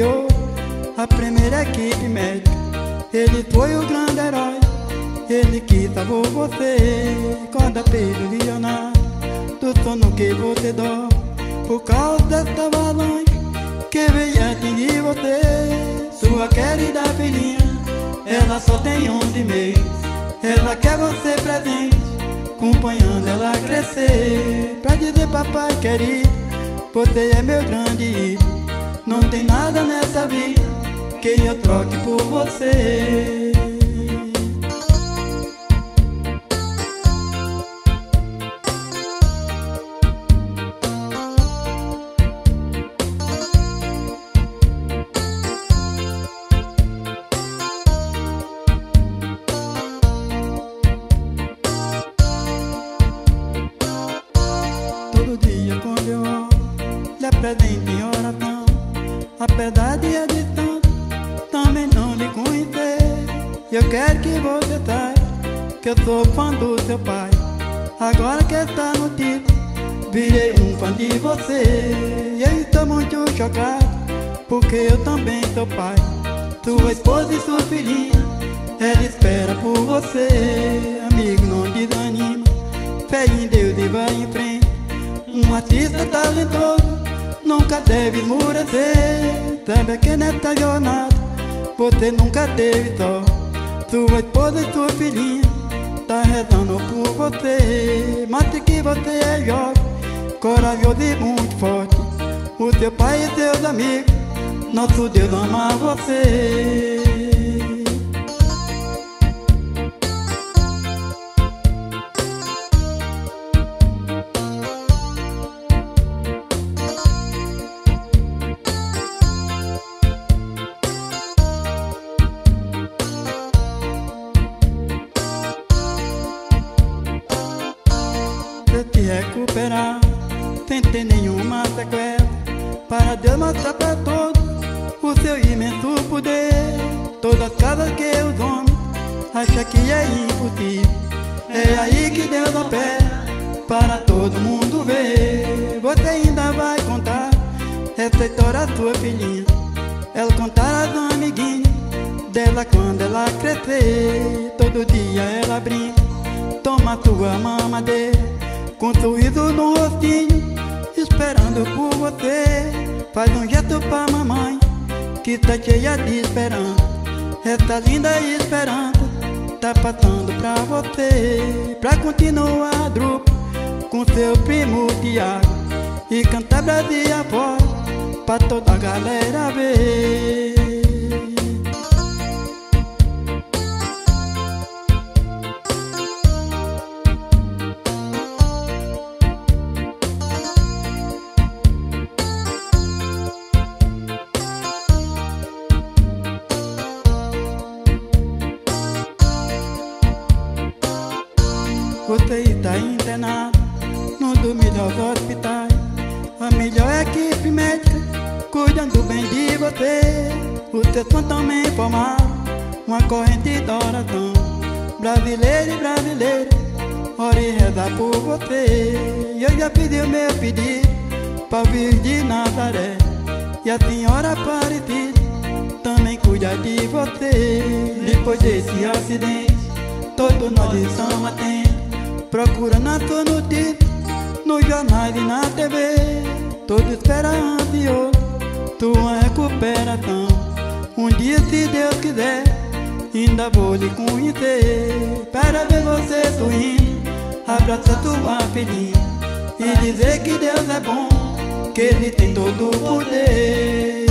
criou a primeira equipe médica. Ele foi o grande herói, ele que salvou você. Acorda, Pedro Leonardo, do sono que você dorme, por causa dessa avalanche que veio atingir você. Sua querida filhinha, ela só tem 11 meses. Ela quer você presente, acompanhando ela crescer, pra dizer: papai querido, você é meu grande ídolo. Não tem nada nessa vida que eu troque por você. Todo dia quando eu oro, lhe apresento em oração, apesar de a distância também não lhe conhecer. Eu quero que você saiba que eu sou fã do seu pai. Agora que está no título, virei um fã de você. E eu estou muito chocado, porque eu também sou pai. Sua esposa e sua filhinha, ela espera por você. Amigo, não desanima, fé em Deus e vai em frente. Um artista talentoso nunca deve esmorecer. Sabe que nessa jornada você nunca teve só. Sua esposa e sua filhinha tá rezando por você. Mostre que você é jovem, corajoso e muito forte. O seu pai e seus amigos, nosso Deus ama você. Se recuperar sem ter nenhuma sequela, para Deus mostrar pra todos o seu imenso poder. Todas as casas que os homens acham que é impossível, é aí que Deus opera para todo mundo ver. Você ainda vai contar essa história à sua filhinha, ela contar às amiguinhas dela quando ela crescer. Todo dia ela brinca, toma sua mamadeira, com sorriso no rostinho, esperando por você. Faz um gesto pra mamãe, que tá cheia de esperança. Essa linda esperança tá passando pra você. Pra continuar Drupa com seu primo Tiago, e cantar Brasil afora pra toda a galera ver. Você está internado num dos melhores hospitais. A melhor equipe médica cuidando bem de você. Os seus fãs também formaram uma corrente de oração. Brasileiro e brasileira, ore e rezar por você. E eu já pedi o meu pedido pra Virgem de Nazaré, e a senhora Aparecida também cuida de você. Depois desse acidente, todos nós estamos atentos, procura na sua notícia, nos jornais e na TV. Todo espera ansioso tua recuperação. Um dia, se Deus quiser, ainda vou lhe conhecer, para ver você sorrindo, abraçar tua filhinha e dizer que Deus é bom, que Ele tem todo o poder.